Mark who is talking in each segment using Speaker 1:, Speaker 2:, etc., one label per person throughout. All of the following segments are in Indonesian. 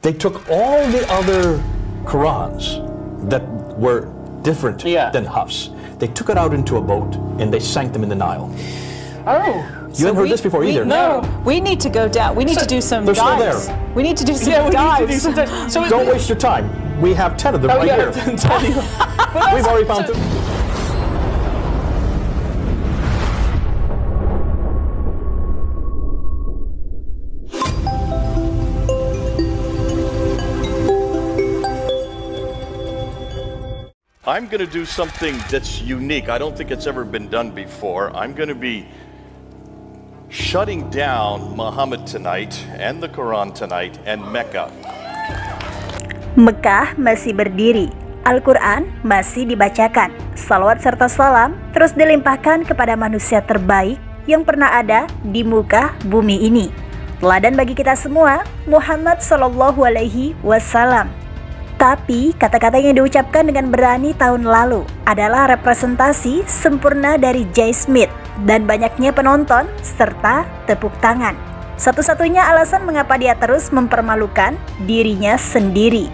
Speaker 1: They took all the other Qurans that were different than Hafs. They took it out into a boat and they sank them in the Nile.
Speaker 2: Oh.
Speaker 1: You haven't heard this before either.
Speaker 2: No. We need to go down. We need to do some
Speaker 1: dives. They're
Speaker 2: still there. We need to do some dives.
Speaker 1: Don't waste your time. We have 10 of them right here. We've already found them.
Speaker 3: I'm going to do something that's unique. I don't think it's ever been done before. I'm going to be shutting down Muhammad tonight and the Quran tonight and Mecca.
Speaker 4: Mekah masih berdiri, Al-Quran masih dibacakan, salawat serta salam terus dilimpahkan kepada manusia terbaik yang pernah ada di muka bumi ini. Teladan bagi kita semua, Muhammad Sallallahu Alaihi Wasallam. Tapi kata-kata yang diucapkan dengan berani tahun lalu adalah representasi sempurna dari Jay Smith dan banyaknya penonton serta tepuk tangan. Satu-satunya alasan mengapa dia terus mempermalukan dirinya sendiri.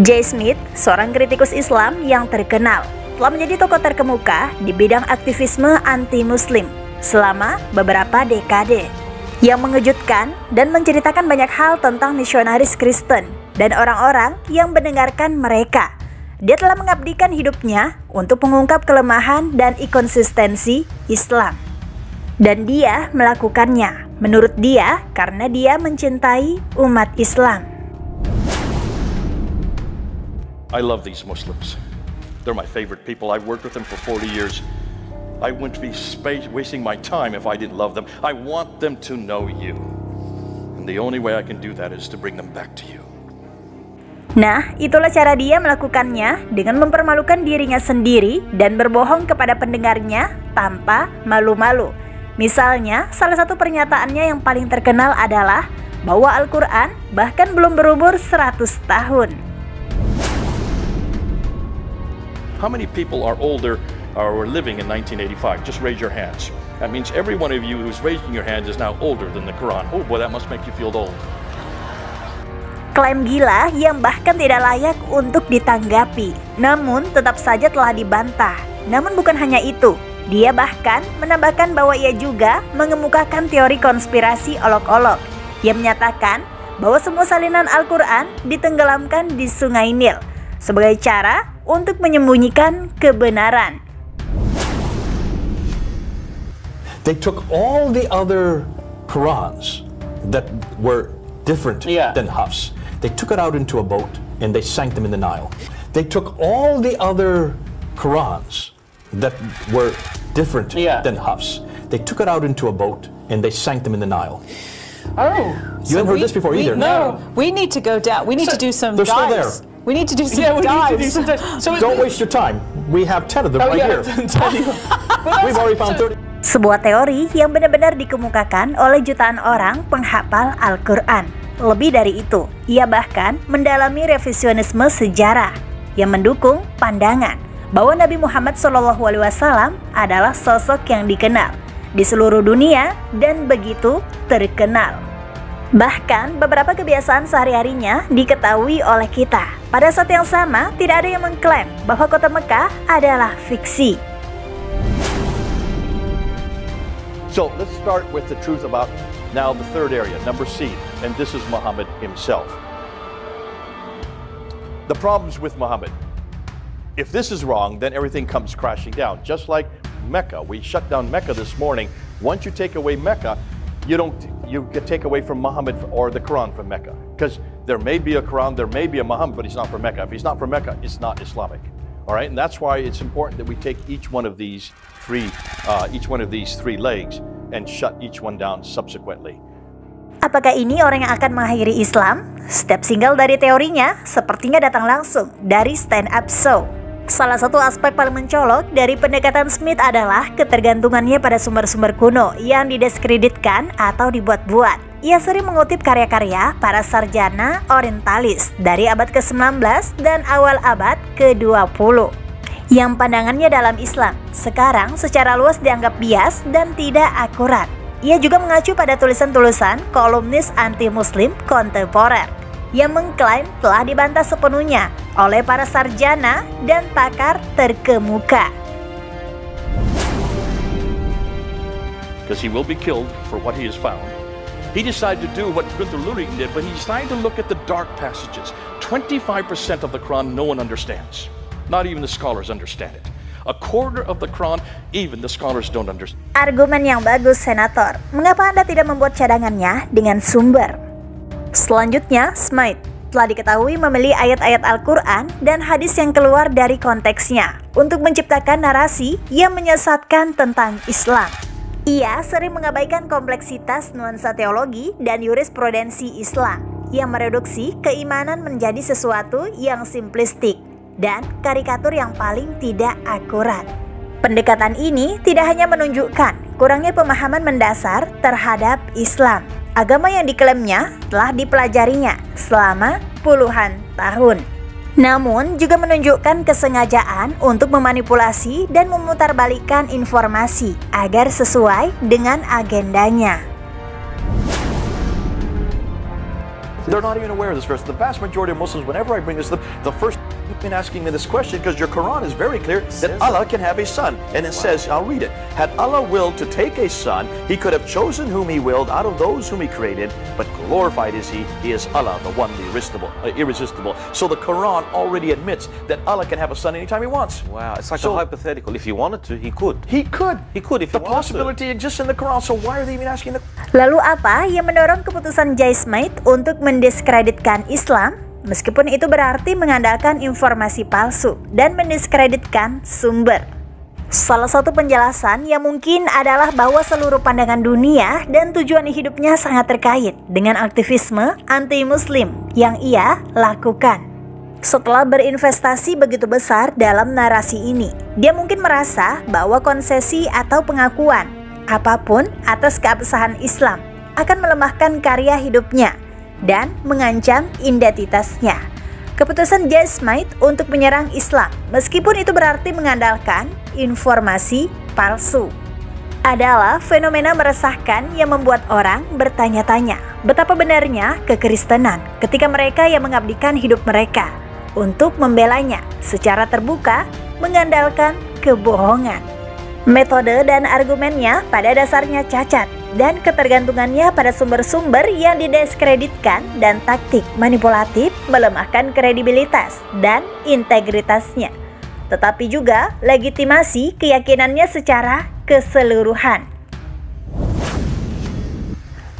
Speaker 4: Jay Smith, seorang kritikus Islam yang terkenal, telah menjadi tokoh terkemuka di bidang aktivisme anti-muslim selama beberapa dekade, yang mengejutkan dan menceritakan banyak hal tentang misionaris Kristen dan orang-orang yang mendengarkan mereka. Dia telah mengabdikan hidupnya untuk mengungkap kelemahan dan inkonsistensi Islam. Dan dia melakukannya, menurut dia, karena dia mencintai umat Islam.
Speaker 3: I love these Muslims. They're my favorite people. I've worked with them for 40 years. I wouldn't be wasting my time if I didn't love them. I want them to know you. And the only way I can do that is to bring them back to you.
Speaker 4: Nah, itulah cara dia melakukannya dengan mempermalukan dirinya sendiri dan berbohong kepada pendengarnya tanpa malu-malu. Misalnya, salah satu pernyataannya yang paling terkenal adalah bahwa Al-Quran bahkan belum berumur 100 tahun.
Speaker 3: How many people are older or were living in 1985? Just raise your hands. That means every one of you who's raising your hands is now older than the Quran. Oh boy, that must make you feel old.
Speaker 4: Klaim gila yang bahkan tidak layak untuk ditanggapi, namun tetap saja telah dibantah. Namun bukan hanya itu, dia bahkan menambahkan bahwa ia juga mengemukakan teori konspirasi olok-olok yang menyatakan bahwa semua salinan Al-Quran ditenggelamkan di Sungai Nil sebagai cara untuk menyembunyikan kebenaran.
Speaker 1: They took all the other Qurans that were different than Hafs. They took it out into a boat and they sank them in the Nile. They took all the other Qurans that were different than Hafs. They took it out into a boat and they sank them in the Nile.
Speaker 2: Oh.
Speaker 1: You haven't heard this before either.
Speaker 2: No. We need to go down. We need to do some
Speaker 1: dives. They're still there.
Speaker 2: We need to do some dives.
Speaker 1: Don't waste your time. We have 10 of them right here. We've already found 30.
Speaker 4: Sebuah teori yang benar-benar dikemukakan oleh jutaan orang penghafal Al-Quran. Lebih dari itu, ia bahkan mendalami revisionisme sejarah yang mendukung pandangan bahwa Nabi Muhammad SAW adalah sosok yang dikenal di seluruh dunia dan begitu terkenal. Bahkan beberapa kebiasaan sehari-harinya diketahui oleh kita. Pada saat yang sama, tidak ada yang mengklaim bahwa kota Mekah adalah fiksi.
Speaker 3: So let's start with the truth about now the third area, number C, and this is Muhammad himself. The problems with Muhammad. If this is wrong, then everything comes crashing down. Just like Mecca, we shut down Mecca this morning. Once you take away Mecca, you can take away from Muhammad or the Quran from Mecca, because there may be a Quran, there may be a Muhammad, but he's not from Mecca. If he's not from Mecca, it's not Islamic. All right, and that's why it's important that we take each one of these three legs and shut each one down subsequently.
Speaker 4: Apakah ini orang yang akan mengakhiri Islam? Step single dari teorinya sepertinya datang langsung dari stand up show. Salah satu aspek paling mencolok dari pendekatan Smith adalah ketergantungannya pada sumber-sumber kuno yang didiskreditkan atau dibuat-buat. Ia sering mengutip karya-karya para sarjana orientalis dari abad ke-19 dan awal abad ke-20 yang pandangannya dalam Islam sekarang secara luas dianggap bias dan tidak akurat. Ia juga mengacu pada tulisan-tulisan kolumnis anti-muslim kontemporer yang mengklaim telah dibantah sepenuhnya oleh para sarjana dan pakar terkemuka.
Speaker 3: Because he will be killed for what he has found. He decided to do what Gunther Luring did, but he decided to look at the dark passages. 25% of the Quran no one understands. Not even the scholars understand it. A quarter of the Quran, even the scholars don't understand.
Speaker 4: Argumen yang bagus, Senator. Mengapa Anda tidak membuat cadangannya dengan sumber? Selanjutnya, Smythe telah diketahui memilih ayat-ayat Al-Quran dan hadis yang keluar dari konteksnya untuk menciptakan narasi yang menyesatkan tentang Islam. Ia sering mengabaikan kompleksitas nuansa teologi dan jurisprudensi Islam yang mereduksi keimanan menjadi sesuatu yang simplistik dan karikatur yang paling tidak akurat. Pendekatan ini tidak hanya menunjukkan kurangnya pemahaman mendasar terhadap Islam, agama yang diklaimnya telah dipelajarinya selama puluhan tahun, namun juga menunjukkan kesengajaan untuk memanipulasi dan memutarbalikkan informasi agar sesuai dengan agendanya.
Speaker 3: They're not even aware of this verse. The vast majority of Muslims, whenever I bring this up, the first been asking me this question because your Quran is very clear that Allah can have a son. And it says, I'll read it. Had Allah willed to take a son, he could have chosen whom he willed out of those whom he created, but glorified is he is Allah, the one, the irresistible. So the Quran already admits that Allah can have a son anytime he wants.
Speaker 5: Wow, it's like a hypothetical. If he wanted to, he could.
Speaker 3: He could.
Speaker 5: He could if he
Speaker 3: the possibility exists in the Quran, so why are they even asking the...
Speaker 4: Lalu apa yang mendorong keputusan Jay Smythe untuk mendiskreditkan Islam? Meskipun itu berarti mengandalkan informasi palsu dan mendiskreditkan sumber. Salah satu penjelasan yang mungkin adalah bahwa seluruh pandangan dunia dan tujuan hidupnya sangat terkait dengan aktivisme anti-muslim yang ia lakukan. Setelah berinvestasi begitu besar dalam narasi ini, dia mungkin merasa bahwa konsesi atau pengakuan apapun atas keabsahan Islam akan melemahkan karya hidupnya dan mengancam identitasnya. Keputusan Jay Smythe untuk menyerang Islam, meskipun itu berarti mengandalkan informasi palsu, adalah fenomena meresahkan yang membuat orang bertanya-tanya betapa benarnya kekristenan ketika mereka yang mengabdikan hidup mereka untuk membelanya secara terbuka mengandalkan kebohongan. Metode dan argumennya pada dasarnya cacat dan ketergantungannya pada sumber-sumber yang didiskreditkan dan taktik manipulatif melemahkan kredibilitas dan integritasnya, tetapi juga legitimasi keyakinannya secara keseluruhan.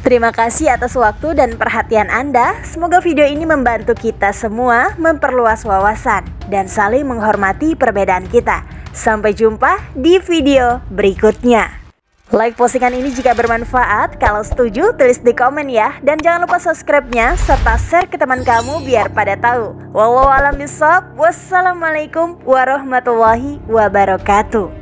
Speaker 4: Terima kasih atas waktu dan perhatian Anda. Semoga video ini membantu kita semua memperluas wawasan dan saling menghormati perbedaan kita. Sampai jumpa di video berikutnya. Like postingan ini jika bermanfaat. Kalau setuju, tulis di komen ya. Dan jangan lupa subscribe-nya serta share ke teman kamu biar pada tahu. Wallahu a'lam bishawab. Wassalamualaikum warahmatullahi wabarakatuh.